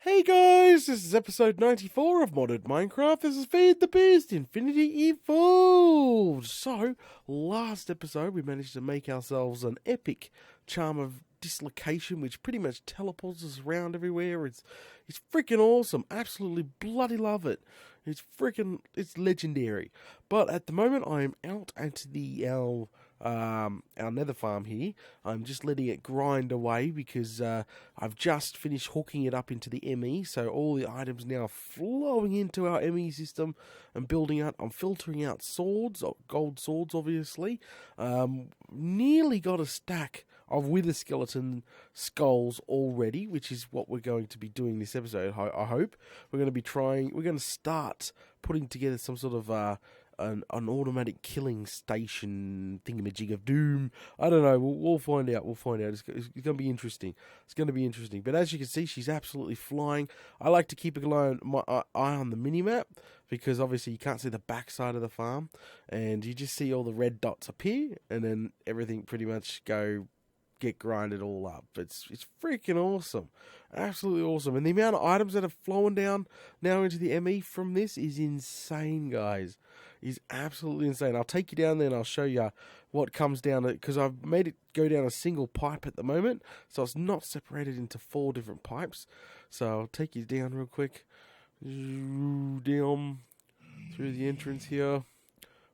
Hey guys, this is episode 94 of Modded Minecraft. This is Feed the Beast, Infinity Evolved. So, last episode we managed to make ourselves an epic charm of dislocation, which pretty much teleports us around everywhere. It's freaking awesome. Absolutely bloody love it. It's legendary. But at the moment I'm out at our nether farm here. I'm just letting it grind away because I've just finished hooking it up into the ME, so all the items now are flowing into our ME system and building out. I'm filtering out swords, gold swords obviously. Nearly got a stack of wither skeleton skulls already, which is what we're going to be doing this episode. I hope we're going to start putting together some sort of an automatic killing station thingamajig of doom. I don't know. We'll find out. It's going to be interesting. But as you can see, she's absolutely flying. I like to keep my eye on the minimap because obviously you can't see the backside of the farm, and you just see all the red dots appear, and then everything pretty much get grinded all up. It's freaking awesome. Absolutely awesome. And the amount of items that have flown down now into the ME from this is insane, guys. Is absolutely insane. I'll take you down there and I'll show you what comes down, because I've made it go down a single pipe at the moment, so it's not separated into 4 different pipes. So I'll take you down real quick. Down through the entrance here.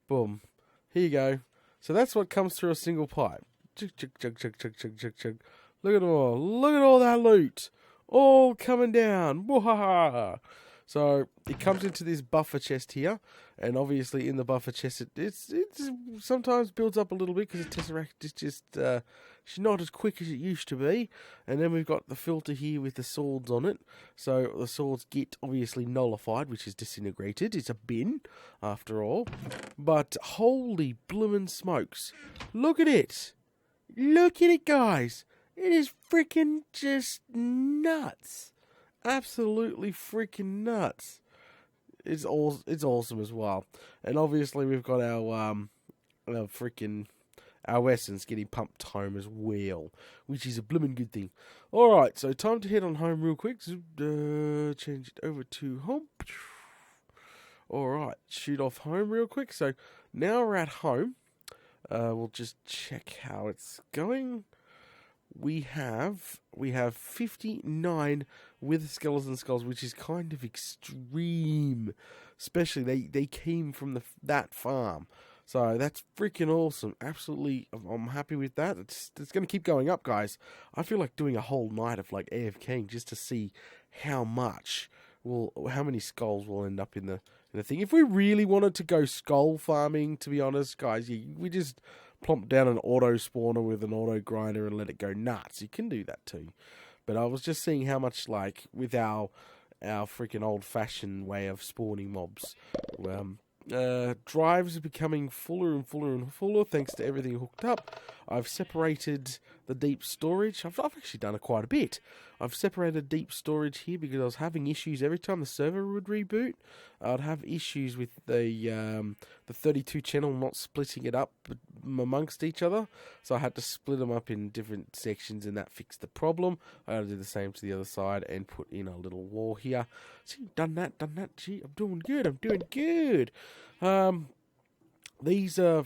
Boom. Here you go. So that's what comes through a single pipe. Chug. Look at all that loot. All coming down. Wah-ha-ha. So it comes into this buffer chest here, and obviously in the buffer chest it sometimes builds up a little bit because the tesseract is just she's not as quick as it used to be. And then we've got the filter here with the swords on it, so the swords get obviously nullified, which is disintegrated. It's a bin after all. But holy bloomin' smokes, look at it, guys. It is freaking just nuts. Absolutely freaking nuts. It's awesome as well. And obviously we've got our essence getting pumped home as well, which is a blooming good thing. Alright, so time to head on home real quick. Change it over to home. Alright, shoot off home real quick. So now we're at home. We'll just check how it's going. We have 59 with skeleton skulls, which is kind of extreme. Especially they came from that farm, so that's freaking awesome. Absolutely, I'm happy with that. It's going to keep going up, guys. I feel like doing a whole night of like AFKing just to see how many skulls will end up in the thing. If we really wanted to go skull farming, to be honest, guys, we just plump down an auto spawner with an auto grinder and let it go nuts. You can do that too. But I was just seeing how much, like, with our freaking old-fashioned way of spawning mobs, drives are becoming fuller and fuller thanks to everything hooked up. I've separated the deep storage. I've actually done it quite a bit. I've separated deep storage here because I was having issues every time the server would reboot. I'd have issues with the 32 channel not splitting it up amongst each other, so I had to split them up in different sections, and that fixed the problem. I had to do the same to the other side and put in a little wall here. See, done that. Gee, I'm doing good. These are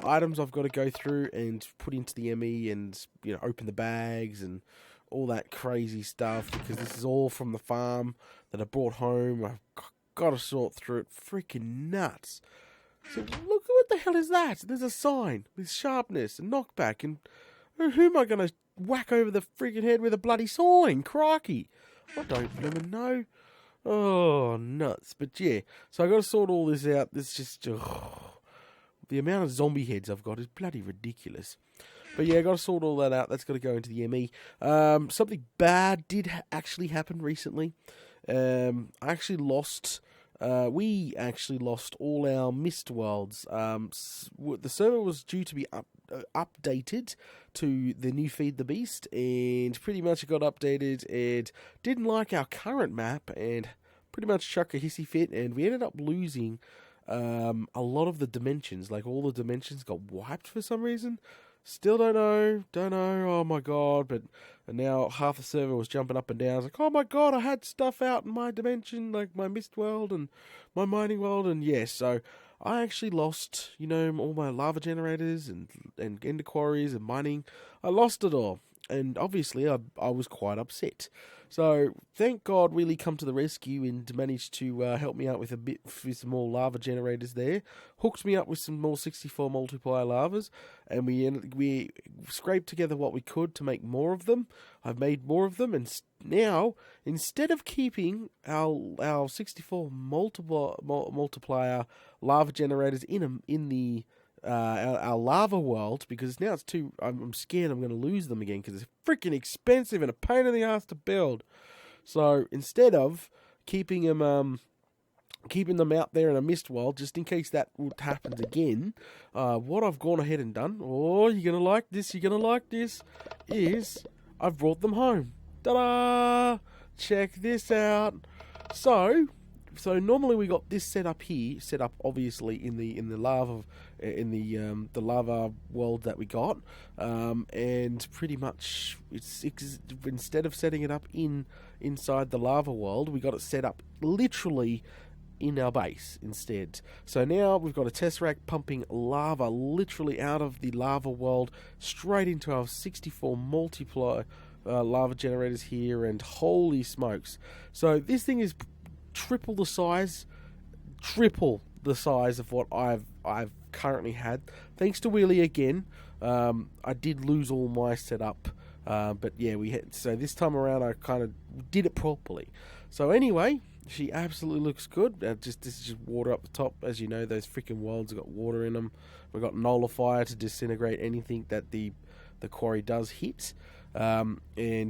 items I've got to go through and put into the ME, and open the bags and all that crazy stuff, because this is all from the farm that I brought home. I've got to sort through it. Freaking nuts. So look, what the hell is that? There's a sign with sharpness and knockback, and who am I going to whack over the freaking head with a bloody sign? Crikey. I don't even know. Oh, nuts. But yeah, so I got to sort all this out. This just... the amount of zombie heads I've got is bloody ridiculous. But yeah, I got to sort all that out. That's got to go into the ME. Something bad did actually happen recently. We actually lost all our mist worlds. The server was due to be updated to the new Feed the Beast, and pretty much it got updated and didn't like our current map and pretty much chucked a hissy fit, and we ended up losing a lot of the dimensions. Like, all the dimensions got wiped for some reason. Still don't know. Oh my god! But and now half the server was jumping up and down. I was like, oh my god! I had stuff out in my dimension, like my mist world and my mining world, and yes, so I actually lost, all my lava generators and ender quarries and mining. I lost it all, and obviously I was quite upset. So thank God Willie come to the rescue and managed to help me out with with some more lava generators there. Hooked me up with some more 64 multiplier lavas, and we scraped together what we could to make more of them. I've made more of them, and now instead of keeping our 64 multiplier lava generators in the our lava world, because now it's too. I'm scared I'm going to lose them again because it's freaking expensive and a pain in the ass to build. So instead of keeping them out there in a mist world, just in case that happens again, what I've gone ahead and done. Oh, you're gonna like this. You're gonna like this. Is I've brought them home. Ta-da! Check this out. So normally we got this set up obviously in the lava the lava world that we got, and pretty much it's instead of setting it up inside the lava world, we got it set up literally in our base instead. So now we've got a tesseract pumping lava literally out of the lava world straight into our 64 multiply lava generators here, and holy smokes! So this thing is triple the size of what I've currently had. Thanks to Wheelie again. I did lose all my setup, but yeah, so this time around I kind of did it properly. So anyway, she absolutely looks good. This is just water up the top, as you know. Those freaking worlds have got water in them. We've got nullifier to disintegrate anything that the quarry does hit. And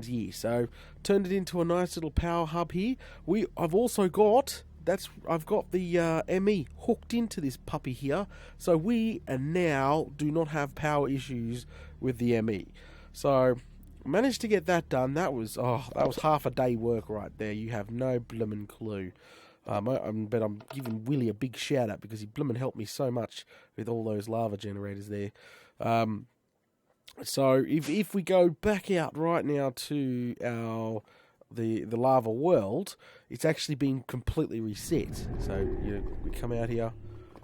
yeah, so turned it into a nice little power hub here. I've got the ME hooked into this puppy here, so we now do not have power issues with the ME. So managed to get that done. That was half a day work right there. You have no bloomin' clue. But I'm giving Willie a big shout out because he bloomin' helped me so much with all those lava generators there. So if we go back out right now to the lava world, it's actually been completely reset. So we come out here,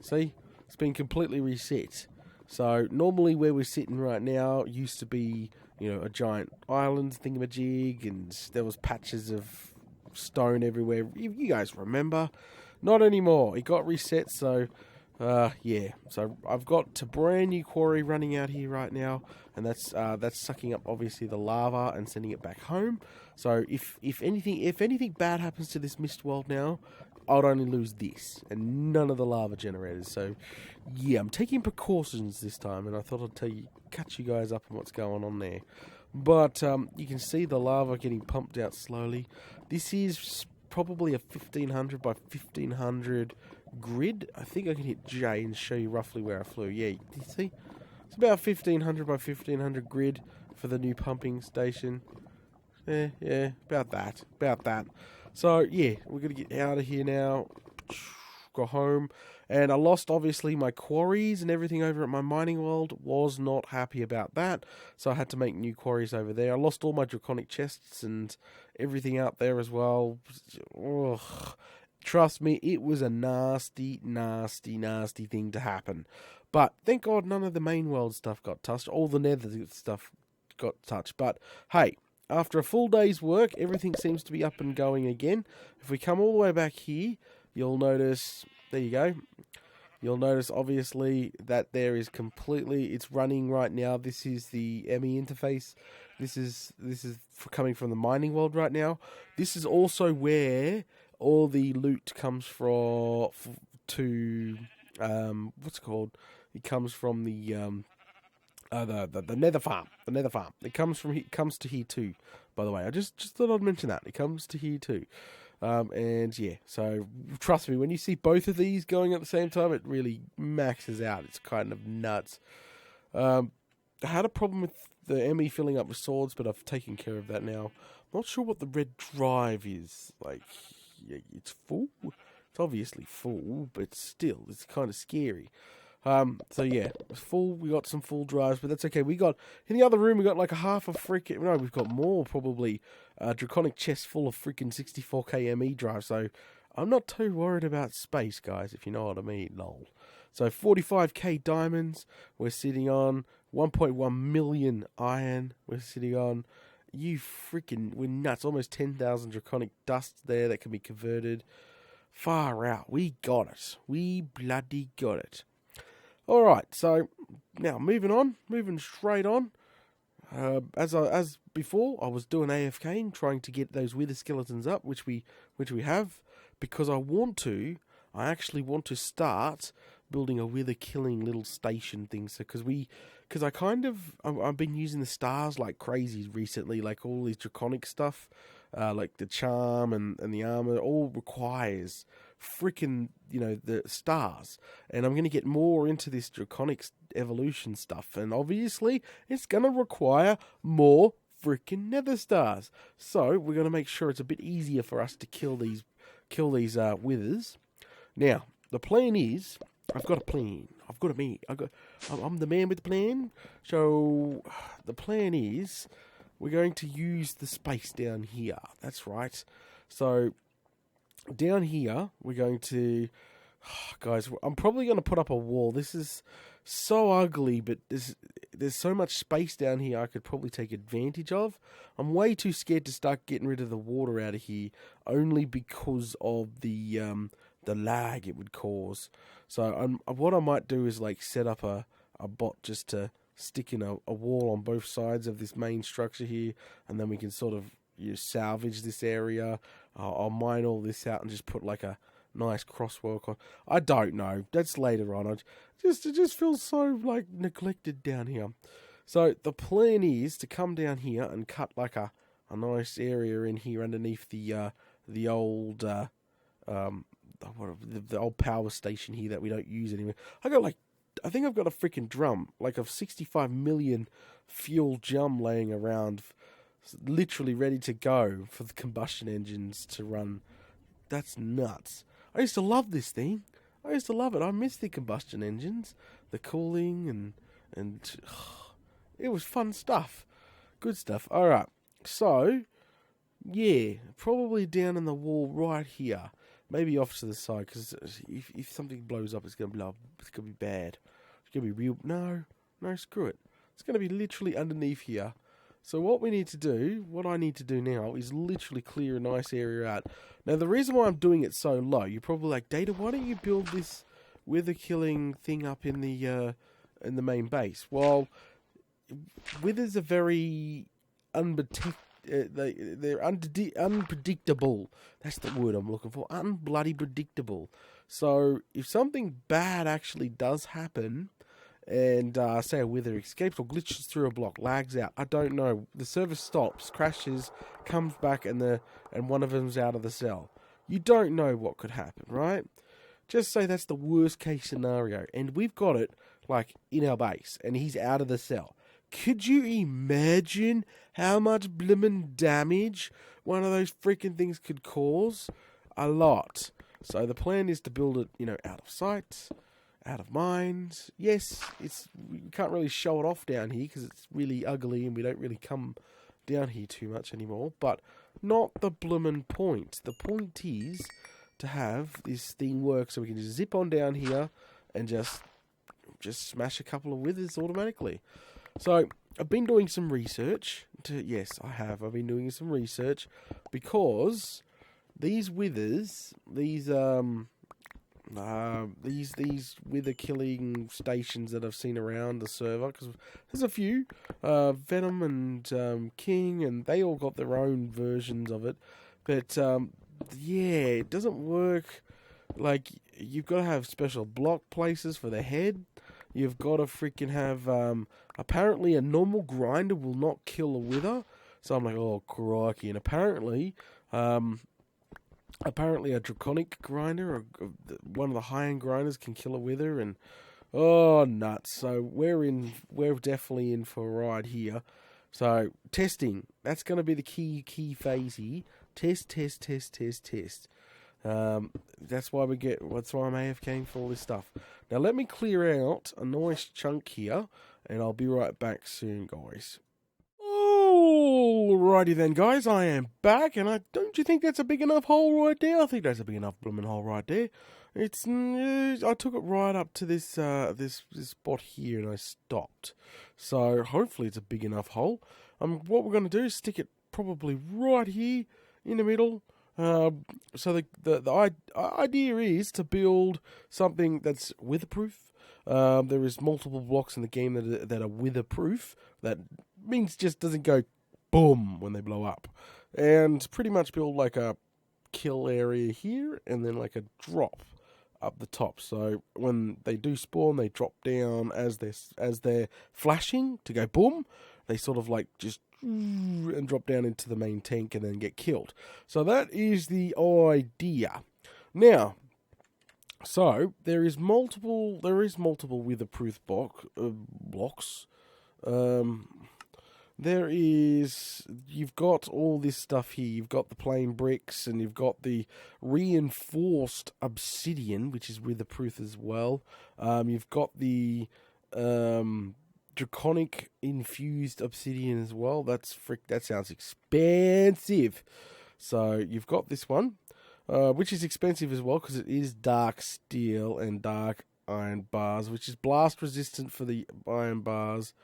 see, it's been completely reset. So normally where we're sitting right now used to be a giant island thingamajig, and there was patches of stone everywhere. You guys remember? Not anymore. It got reset. So yeah, so I've got a brand new quarry running out here right now, and that's sucking up obviously the lava and sending it back home. So if anything bad happens to this mist world now, I'd only lose this and none of the lava generators. So yeah, I'm taking precautions this time, and I thought I'd catch you guys up on what's going on there. But you can see the lava getting pumped out slowly. This is probably a 1500 by 1500 grid. I think I can hit J and show you roughly where I flew. Yeah, you see? It's about 1500 by 1500 grid for the new pumping station. Yeah, about that. So, yeah, we're going to get out of here now. Go home. And I lost, obviously, my quarries and everything over at my mining world. Was not happy about that. So I had to make new quarries over there. I lost all my draconic chests and everything out there as well. Ugh. Trust me, it was a nasty, nasty, nasty thing to happen. But thank God none of the main world stuff got touched. All the nether stuff got touched. But hey, after a full day's work, everything seems to be up and going again. If we come all the way back here, you'll notice, there you go. You'll notice obviously that there is it's running right now. This is the ME interface. This is coming from the mining world right now. This is also where all the loot comes from what's it called? It comes from the nether farm. The nether farm. It comes to here too. By the way, I just thought I'd mention that. It comes to here too. And yeah, so trust me, when you see both of these going at the same time, it really maxes out. It's kind of nuts. I had a problem with the ME filling up with swords, but I've taken care of that now. I'm not sure what the red drive is. Like, yeah, it's full. It's obviously full, but still, it's kind of scary. So yeah, it's full. We got some full drives, but that's okay. We got in the other room. We got like a half a freaking. No, we've got more probably. Draconic chest full of freaking 64k ME drive. So I'm not too worried about space, guys. If you know what I mean, lol. So 45k diamonds. We're sitting on 1.1 million iron. We're sitting on. You freaking, we're nuts. Almost 10,000 draconic dust there that can be converted. Far out. We got it. We bloody got it. Alright, so now moving straight on. As before, I was doing AFK, trying to get those wither skeletons up, which we have, because I actually want to start building a wither killing little station thing. So because I've been using the stars like crazy recently, like all these draconic stuff, like the charm and the armor, all requires freaking, the stars. And I'm going to get more into this draconic evolution stuff. And obviously, it's going to require more freaking nether stars. So we're going to make sure it's a bit easier for us to kill these withers. Now, the plan is, I've got a plan. I'm the man with the plan. So the plan is, we're going to use the space down here. That's right. So down here, we're going to... guys, I'm probably going to put up a wall. This is so ugly, but there's so much space down here I could probably take advantage of. I'm way too scared to start getting rid of the water out of here, only because of the lag it would cause. So what I might do is like set up a bot just to stick in a wall on both sides of this main structure here, and then we can sort of salvage this area. I'll mine all this out and just put like a nice crosswalk on. I don't know. That's later on. It just feels so like neglected down here. So the plan is to come down here and cut like a nice area in here underneath the old the old power station here that we don't use anymore. I think I've got a freaking drum, like a 65 million fuel drum laying around, literally ready to go for the combustion engines to run. That's nuts. I used to love this thing. I used to love it. I miss the combustion engines, the cooling, and it was fun stuff. Good stuff. All right. So, yeah, probably down in the wall right here. Maybe off to the side, because if something blows up, it's going to blow up. It's going to be bad. It's going to be real. No, screw it. It's going to be literally underneath here. So what I need to do now is literally clear a nice area out. Now, the reason why I'm doing it so low, you're probably like, Data, why don't you build this wither killing thing up in the main base? Well, withers are very they're unpredictable. That's the word I'm looking for. Unbloody predictable. So if something bad actually does happen, and say a wither escapes or glitches through a block, lags out, I don't know, the server stops, crashes, comes back, and one of them's out of the cell. You don't know what could happen, right? Just say that's the worst case scenario, and we've got it like in our base, and he's out of the cell. Could you imagine how much blimmin' damage one of those freaking things could cause? A lot. So the plan is to build it, out of sight, out of mind. Yes, we can't really show it off down here because it's really ugly and we don't really come down here too much anymore. But not the bloomin' point. The point is to have this thing work so we can just zip on down here and just smash a couple of withers automatically. So I've been doing some research. Yes, I have. I've been doing some research because these withers, these wither killing stations that I've seen around the server, because there's a few, Venom and King, and they all got their own versions of it. But it doesn't work. Like, you've got to have special block places for the head. You've got to freaking have, apparently a normal grinder will not kill a wither. So I'm like, oh, crikey. And apparently a draconic grinder, or one of the high-end grinders, can kill a wither. And, oh, nuts. So we're definitely in for a ride here. So, testing. That's going to be the key phase here. Test. That's why I'm AFKing for all this stuff. Now let me clear out a nice chunk here, and I'll be right back soon, guys. Alrighty then, guys, I am back, and don't you think that's a big enough hole right there? I think that's a big enough blooming hole right there. I took it right up to this spot here, and I stopped. So hopefully it's a big enough hole. What we're going to do is stick it probably right here in the middle. So the idea is to build something that's weatherproof. There is multiple blocks in the game that are weatherproof. That means just doesn't go boom when they blow up. And pretty much build like a kill area here and then like a drop up the top. So when they do spawn, they drop down as they're flashing to go boom. They sort of like just and drop down into the main tank and then get killed. So that is the idea. Now, so there is multiple weatherproof blocks. You've got all this stuff here. You've got the plain bricks, and you've got the reinforced obsidian, which is weatherproof as well. You've got the Draconic infused obsidian as well. That sounds expensive. So you've got this one, which is expensive as well because it is dark steel and dark iron bars, which is blast resistant for the iron bars.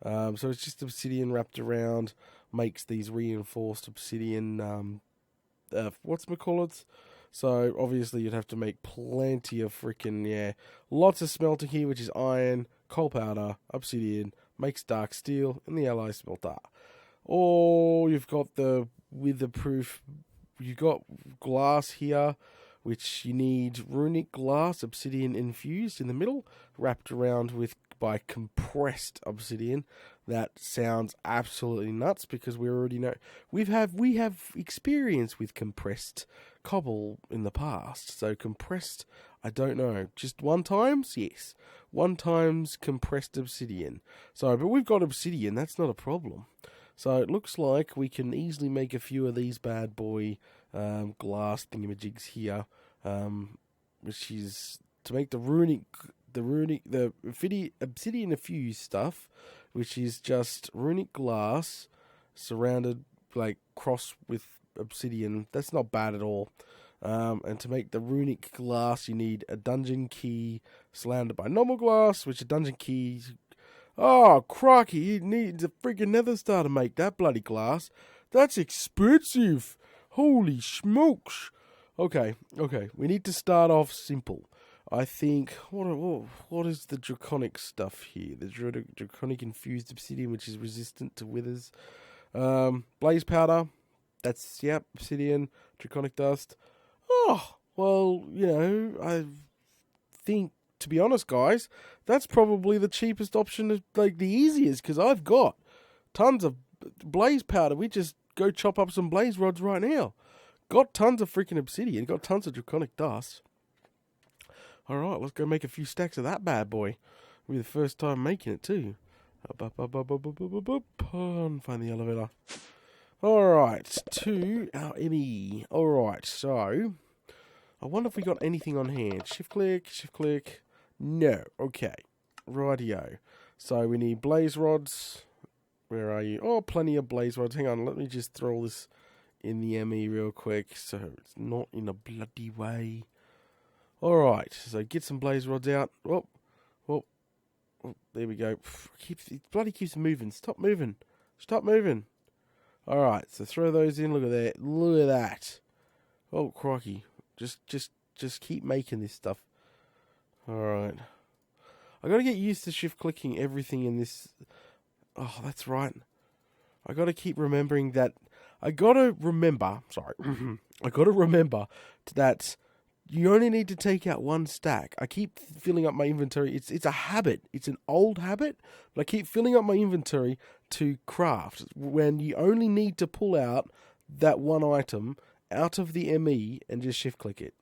So it's just obsidian wrapped around, makes these reinforced obsidian, whatchamacallits. So obviously you'd have to make plenty of lots of smelter here, which is iron, coal powder, obsidian, makes dark steel, and the alloy smelter. Or you've got the weatherproof, you've got glass here, which you need runic glass, obsidian infused in the middle, wrapped around by compressed obsidian. That sounds absolutely nuts because we already know we have experience with compressed cobble in the past. So compressed, I don't know, just one times, yes, one times compressed obsidian. So, but we've got obsidian. That's not a problem. So it looks like we can easily make a few of these bad boy glass thingamajigs here, which is to make the obsidian infused stuff, which is just runic glass surrounded, like, cross with obsidian. That's not bad at all. And to make the runic glass, you need a dungeon key surrounded by normal glass, which a dungeon key. Oh, crikey, you need a freaking nether star to make that bloody glass. That's expensive. Holy smokes. Okay, we need to start off simple. I think, what is the draconic stuff here? The draconic infused obsidian, which is resistant to withers. Blaze powder, that's, obsidian. Draconic dust. Oh, well, I think, to be honest, guys, that's probably the cheapest option, like the easiest, because I've got tons of blaze powder. We just go chop up some blaze rods right now. Got tons of freaking obsidian, got tons of draconic dust. Alright, let's go make a few stacks of that bad boy. It'll be the first time making it too. Find the elevator. Alright, to our ME. Alright, so I wonder if we got anything on hand. Shift click. No. Okay. Rightio. So we need blaze rods. Where are you? Oh, plenty of blaze rods. Hang on, let me just throw this in the ME real quick so it's not in a bloody way. Alright, so get some blaze rods out. Oh, there we go. It bloody keeps moving. Stop moving. Alright, so throw those in. Look at that. Oh, crikey. Just keep making this stuff. Alright. I gotta get used to shift clicking everything in this. Oh, that's right. I gotta keep remembering that. I gotta remember that you only need to take out one stack. I keep filling up my inventory. It's a habit. It's an old habit. But I keep filling up my inventory to craft when you only need to pull out that one item out of the ME and just shift click it.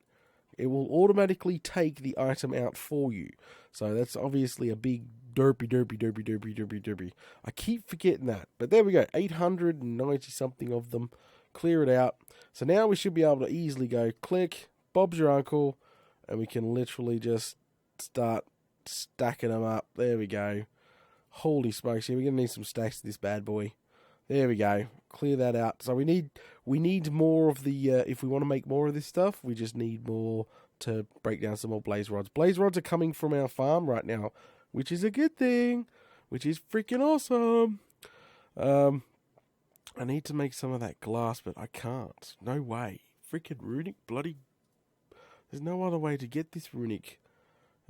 It will automatically take the item out for you. So that's obviously a big derpy. I keep forgetting that. But there we go. 890 something of them. Clear it out. So now we should be able to easily go click, Bob's your uncle, and we can literally just start stacking them up. There we go. Holy smokes, yeah, we're going to need some stacks of this bad boy. There we go. Clear that out. So we need more of the, if we want to make more of this stuff, we just need more to break down some more blaze rods. Blaze rods are coming from our farm right now, which is a good thing, which is freaking awesome. I need to make some of that glass, but I can't. No way. Freaking runic bloody... There's no other way to get this runic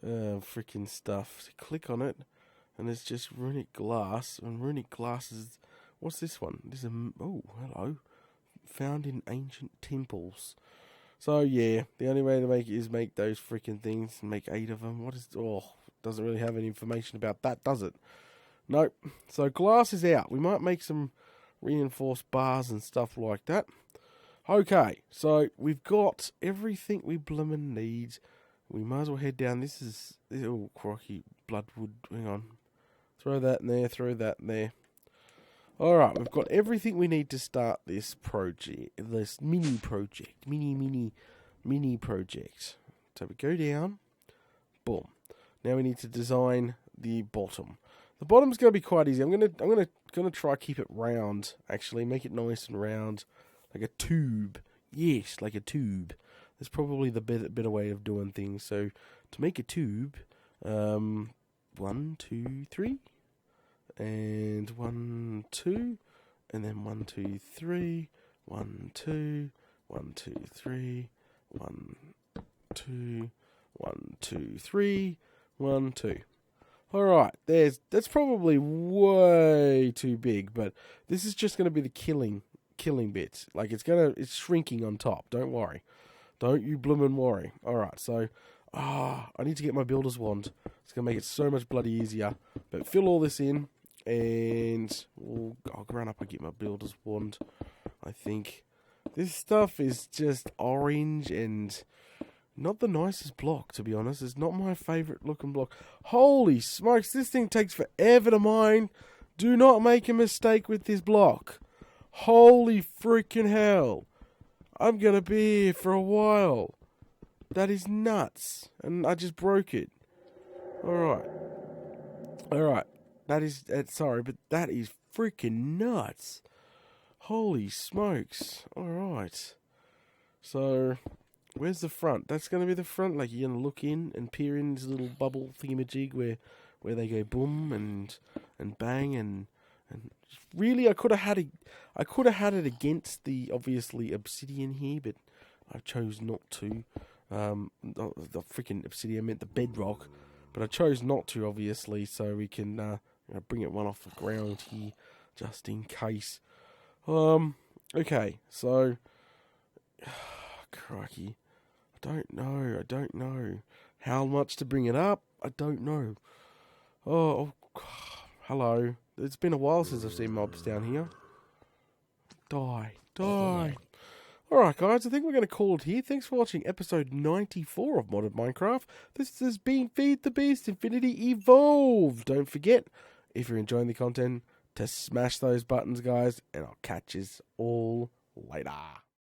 freaking stuff. So click on it, and it's just runic glass. And runic glass is... What's this one? This is oh, hello. Found in ancient temples. So, yeah, the only way to make it is make those freaking things and make 8 of them. What is... Oh, doesn't really have any information about that, does it? Nope. So, glass is out. We might make some reinforced bars and stuff like that. Okay, so we've got everything we bloomin' need. We might as well head down. This is... Oh, crocky bloodwood. Hang on. Throw that in there, throw that in there. Alright, we've got everything we need to start this project. This mini project. Mini project. So we go down. Boom. Now we need to design the bottom. The bottom's going to be quite easy. I'm gonna try keep it round, actually. Make it nice and round. Like a tube. Yes, like a tube. That's probably the better way of doing things. So, to make a tube, 1, 2, 3. And 1, 2. And then 1, 2, 3. 1, 2. 1, 2, 3. 1, 2. 1, 2, 3. 1, 2. Alright, that's probably way too big, but this is just going to be the killing bits. Like, it's shrinking on top, don't worry. Don't you bloomin' worry. Alright, so, I need to get my builder's wand. It's going to make it so much bloody easier. But fill all this in, and I'll run up and get my builder's wand, I think. This stuff is just orange and... not the nicest block, to be honest. It's not my favourite looking block. Holy smokes, this thing takes forever to mine. Do not make a mistake with this block. Holy freaking hell. I'm going to be here for a while. That is nuts. And I just broke it. Alright. Alright. Sorry, but that is freaking nuts. Holy smokes. Alright. So... where's the front? That's going to be the front. Like, you're going to look in and peer in this little bubble thingamajig where they go boom and bang and really I could have had it against the obviously obsidian here, but I chose not to. The freaking obsidian meant the bedrock, but I chose not to, obviously, so we can bring it one off the ground here just in case. Okay, so crikey. I don't know. How much to bring it up? I don't know. Oh, hello. It's been a while since I've seen mobs down here. Die. Alright guys, I think we're going to call it here. Thanks for watching episode 94 of Modded Minecraft. This has been Feed the Beast Infinity Evolved. Don't forget, if you're enjoying the content, to smash those buttons, guys, and I'll catch you all later.